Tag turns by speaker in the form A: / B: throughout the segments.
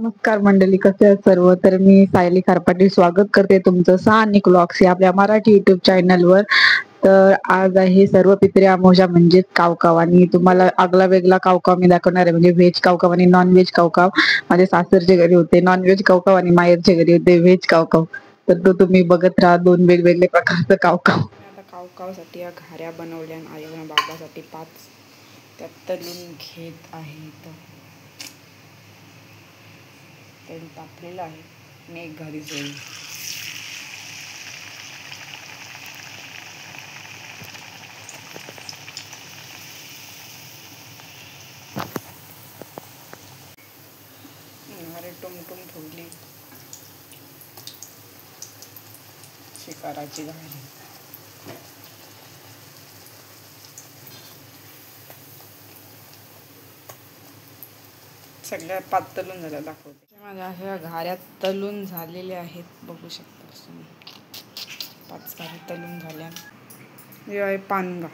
A: नमस्कार मंडळी, कसे आहात सर्व? तर मी सायली खारपाटी स्वागत करते तुमचं सानिक व्लॉग्स या आपल्या मराठी युट्यूब चॅनलवर. तर आज आहे सर्व पित्री अमावस्या म्हणजेच कावकाव, आणि तुम्हाला आगला वेगळा कावकाव मी दाखवणार आहे, म्हणजे व्हेज कावकाव आणि नॉन व्हेज कावकाव. माझे सासरचे घरी होते नॉन व्हेज कावकाव आणि माहेरचे घरी होते व्हेज कावकाव. तर तो तुम्ही बघत राहा, दोन वेगवेगळे प्रकारचं कावकाव.
B: आता कावकावसाठी या घाऱ्या बनवल्या आणि आई बाबासाठी 5 त्यात तळून घेत आहे. तेल तापलेलं आहे आणि एक घरी जाईल. घारी टुमटुम ठेवली, शिकाराची घारी. सगळ्या 5 तळून झाल्या दाखवते. माझ्या अशा घाऱ्या तळून झालेल्या आहेत, बघू शकता तुम्ही. 5 घारी तळून झाल्या. हे आहे पानगा.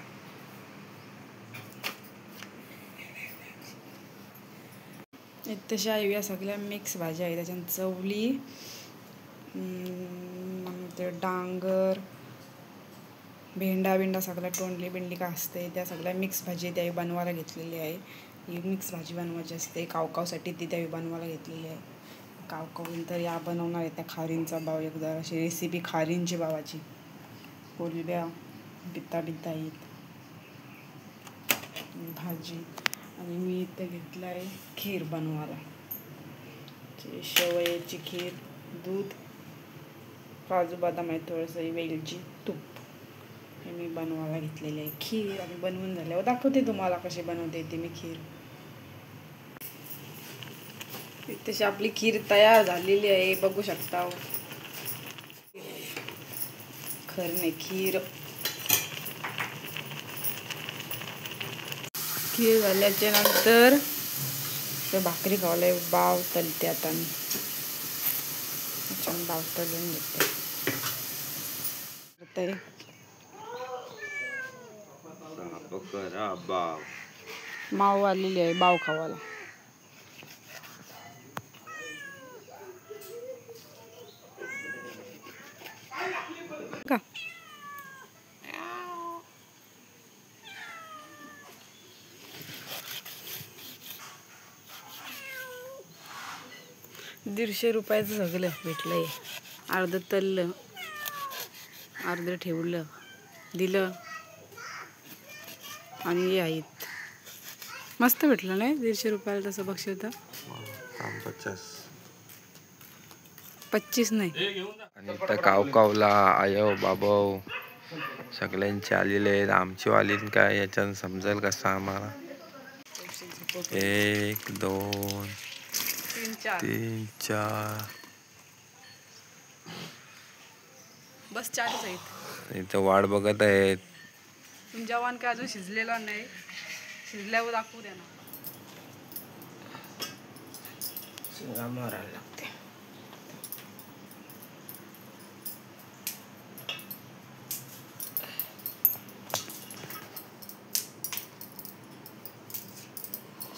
B: तशा या सगळ्या मिक्स भाज्या आहेत. त्याच्यात चवली, ते डांगर, भेंडा सगळ्या, तोंडली बिंडली का असते त्या सगळ्या मिक्स भाजी त्याही बनवायला घेतलेली आहे. ही मिक्स भाजी बनवायची असते कावकावसाठी, ती त्याही बनवायला घेतलेली आहे. कावकावनंतर या बनवणार आहे त्या खारींचा बाव, एकदा अशी रेसिपी खारींची बावाची. कोलब्या बित्ता आहेत भाजी. आणि मी इथे घेतलं आहे खीर बनवायला. शेवयाची खीर, दूध, काजू बदाम आहे, थोडंसं वेलची, तूप, हे मी बनवायला घेतलेले आहे खीर. आणि बनवून झाल्यावर दाखवते तुम्हाला कशी बनवते ते मी खीर. तशी आपली खीर तयार झालेली आहे, बघू शकता. खरं खीर झाल्याच्या नंतर भाकरी खावला बाव तलते. आता मी बाव तलून घेते. माव आलेली आहे बाव खावाला. का ₹150 सगळं भेटलंय. अर्ध तललं, अर्ध ठेवलं, दिलं. आणि हे आहेत मस्त भेटलं नाही ₹150 तसं बक्षीस होतं. 25 नाही.
C: आणि तर कावकावला आयो बाबो सगळ्यांचे आलेले आहेत. आमची वाली काय याच्यानं समजेल कसं आम्हाला. 1 2 3 4
B: बस 4च आहेत.
C: इथं वाट बघत आहेत.
B: जवान काय अजून शिजलेला नाही, शिजल्यावर दाखवू द्या ना. शिंगा मारायला लागते.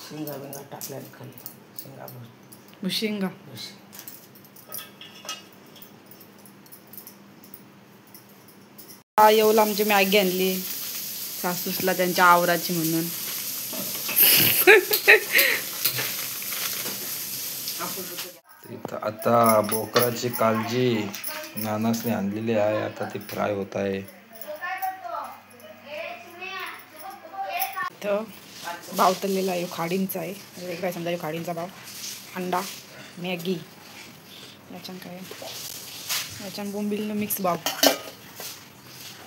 B: शिंगा बिंगा टाकल्या खाली. शिंगा येऊला आमची मॅगी आणली सासूसला त्यांच्या आवराची म्हणून.
C: आता बोकराची काळजी नानासने आणलेली आहे. आता ती फ्राय होत आहे.
B: इथं भाव तळलेला आहे, खाडींचा आहे. वेगळा समजा खाडींचा भाव. अंडा, मॅगी, याच्यान काय याच्यान बोंबिलनं मिक्स भाव,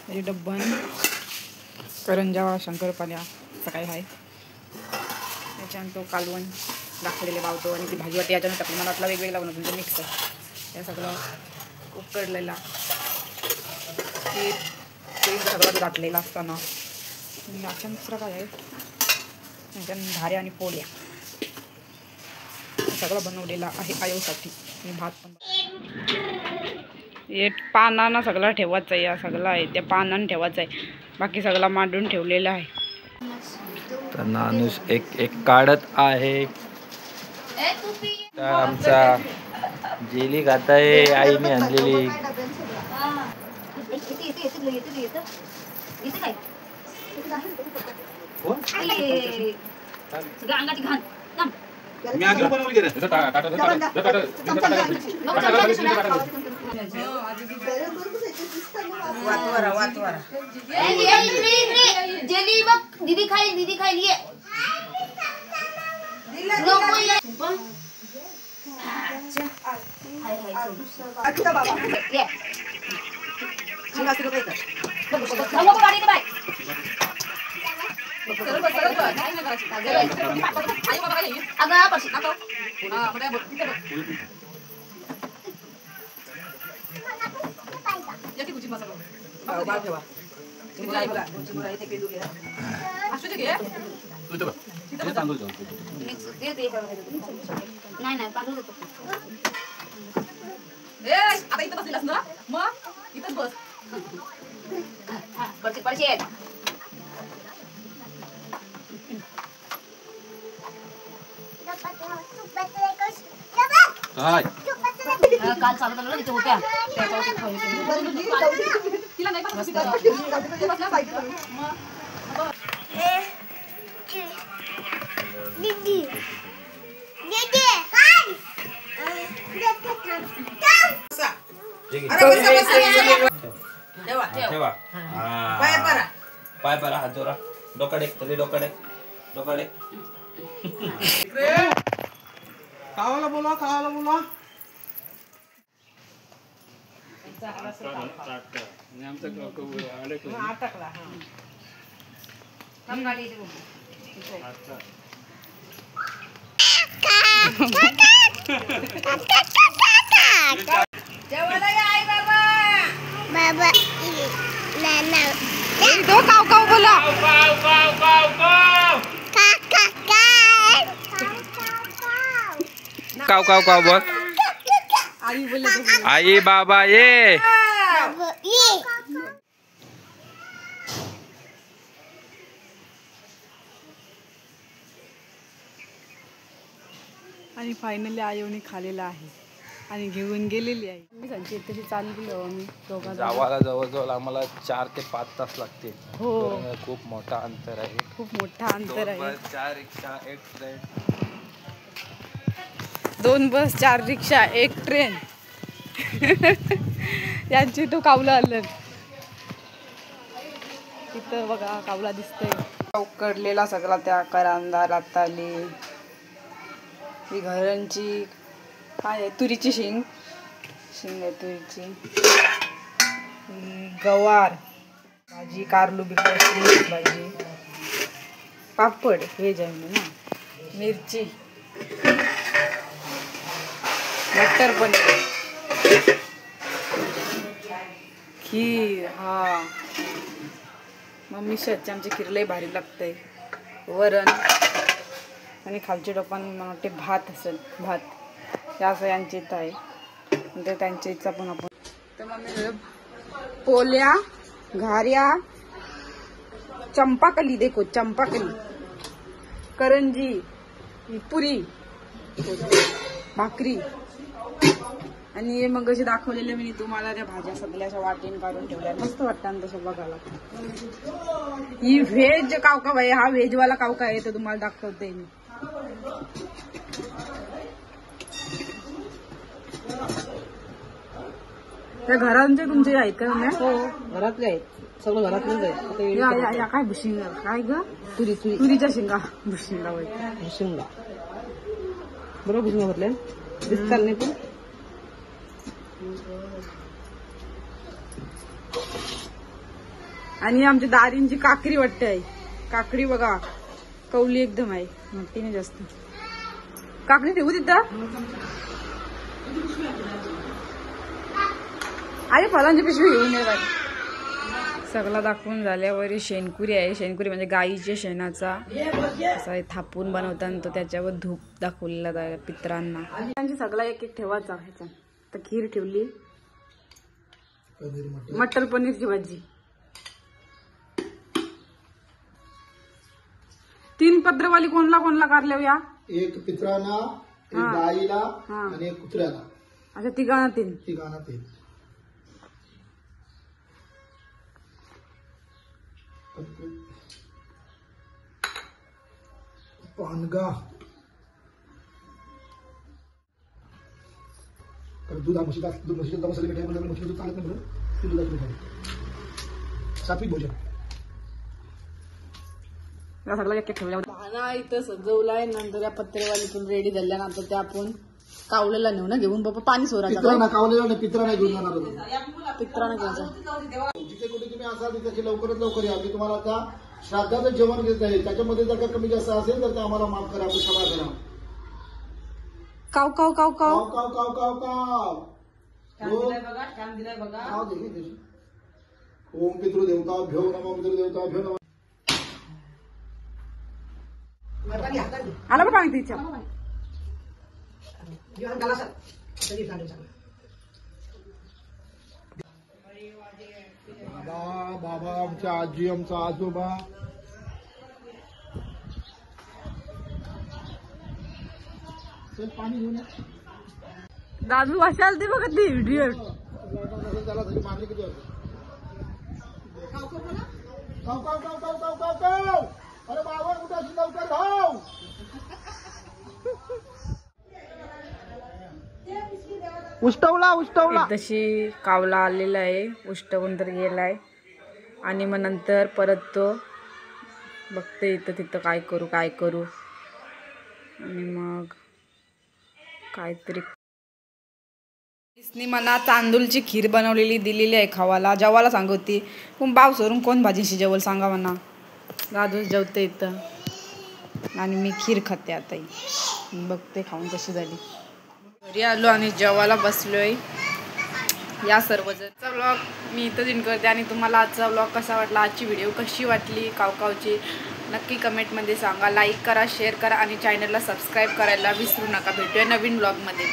B: हे डब्बन करंजा, शंकरपाल्या सकाळी आहे. याच्यानं तो कालवण दाखवलेले भावतो. आणि ती भाजी वाटी याच्यानं टाकली. मला वाटला वेगवेगळा बनवतो, म्हणजे मिक्स आहे. या सगळं उकडलेला ते सगळं दाटलेला असताना याच्यानं दुसरं काय आहे, याच्यानं घाऱ्या आणि पोळ्या सगळं बनवलेला आहे आयोसाठी. आणि भात पण हे पानानं सगळं ठेवायचं आहे. या सगळं आहे त्या पानानं ठेवायचं आहे, बाकी सगळं मांडून ठेवलेलं आहे.
C: तर नानूस एक काढत आहे. तर आमचा जेली खाताय आईने आणलेली.
D: दीदी खाई लिए नाही पाठवू देतो. आता इथं बसलेलास ना मग इथंच बस. पडशी आहेत. काल चालत आलो तिथे होत्या तिला नाही
C: ठेवा. पाय परा हात जोरा. डोकाडे तरी डोकाडे डोकाडे.
E: कावाला बोला
D: बाबा नाना
B: दो काव काव बोला.
C: काव काव काव बोल. आई बाबा ये.
B: आणि फायनली आयोने खालेला आहे आणि घेऊन गेलेली आहे. मी सांगते तशी चाललो आम्ही दोघा.
C: जावाला जवळजवळ आम्हाला 4 ते 5 तास लागते.
B: हो
C: खूप मोठा अंतर आहे.
B: खूप मोठा अंतर आहे.
C: 4 रिक्षा 1 ट्रेन.
B: 2 बस 4 रिक्षा 1 ट्रेन. यांची तो कावला आलं तिथं बघा कावला दिसतंय. उकडलेला सगळा त्या करांदा राताली ही घरांची काय आहे तुरीची शेंग आहे तुरीची. गवार भाजी कारलू बिकारची भाजी पापड व्हेज आहे ना. मिरची मटर पनीर खीर. हा मम्मी आमचे खीर लय भारी लागतंय. वरण आणि खालच्या टोपान मला वाटते भात असेल. भात हे असं यांच्या इथं आहे. ते त्यांच्या इथचा पण आपण तर मम्मी पोल्या घाऱ्या चंपाकली देखो चंपाकली करंजी पुरी भाकरी आणि मग असे दाखवलेले मी तुम्हाला त्या भाज्या सगळ्या अशा वाटीन काढून ठेवल्या. मस्त वाटतं तसं बघायला. ही व्हेज कावका आहे. हा व्हेजवाला कावका आहे तर तुम्हाला दाखवते मी. त्या घरांचे तुमचे आहेत का? हो
E: घरातले आहेत सगळं घरातलेच आहेत.
B: या काय भुशिंगा काय ग तुरीच्या शेंगा भुशिंगा
E: शिमला बरोबर भुजिंगा म्हटले दिसतात नाही पण.
B: आणि आमच्या दारींची काकडी वाटते आहे. काकडी बघा कवली एकदम आहे मोठी नाही जास्त. काकडी ठेवू तिथं. अरे फळांची पिशवी घेऊन ये बाई. सगळा दाखवून झाल्यावर शेणकुरी आहे. शेणकुरी म्हणजे गाईच्या शेणाचा असा थापून बनवतात तो त्याच्यावर धूप दाखवलेला जाय पित्रांना. त्यांची सगळा एक एक ठेवायचा ह्याचा. तर खीर ठेवली. मटर पनीरची भाजी 3 पत्रवाली कोणला कारल्या या.
F: एक पित्रांना
B: हा.
F: गाईला
B: हा.
F: आणि एक कुत्र्याला.
B: अच्छा तिघांना 3.
F: तिघांना तेल. पानगा तर दूध म्हशीचा मसाले मिठाई म्हणजे म्हशीचं दूध चालत नाही म्हणून ती दुधाची मिठाई. सात्विक भोजन.
B: या सगळं एक एक ठेवल्या पाना इथं सजवलाय. नंतर या पत्रेवालीतून रेडी झाल्यानंतर ते आपण कावलेला नेऊ ना घेऊन बाबा पाणी सोडायचं.
F: पित्रा ना कावलेला नाही, पित्रा नाही घेऊन जाणार होतो.
B: पित्रानं घ्यायचं.
F: जिथे कुठे तुम्ही असाल तिथे लवकरात लवकर या. मी तुम्हाला आता श्राद्धाचं जेवण घेत आहे. त्याच्यामध्ये जर का कमी जास्त असेल तर ते आम्हाला माफ करा, क्षमा करा.
B: काव काव काव काव
F: काव काव काव काव काव. नाव दे की त्याची. ओम पितृदेवता भ्यो नमः, पितृदेवता भ्यो नमः.
B: आला बघ पाणी तिच्या.
F: बाबा आमच्या आजी, आमचा आजोबा. चल पाणी घेऊन या.
B: दादू अशाल ते बघ ती व्हिडिओ.
F: त्याला तरी मारले किती वाजता. काव काव काव काव काव काव काव. अरे बाबा कुठे अशी लवकर धाव. उष्टवला उष्टवला.
B: तशी कावला आलेला आहे. उष्टवून तर गेलाय आणि मग नंतर परत तो बघते इथं तिथं काय करू आणि मग काहीतरी इसनी मला तांदूळची खीर बनवलेली दिलेली आहे खावाला. जेवायला सांगवती पण बाव सोडून कोण भाजीशी जेवल सांगा म्हणा. दादू जेवते इथं आणि मी खीर खाते. आता बघते खाऊन कशी झाली. घरी आलो आणि जेवायला बसलोय. या सर्वजणचा व्लॉग मी इथंच इन करते आणि तुम्हाला आजचा व्लॉग कसा वाटला, आजची व्हिडिओ कशी वाटली कावकावची नक्की कमेंटमध्ये सांगा. लाईक करा, शेअर करा आणि चॅनलला सबस्क्राईब करायला विसरू नका. भेटूया नवीन व्लॉगमध्ये.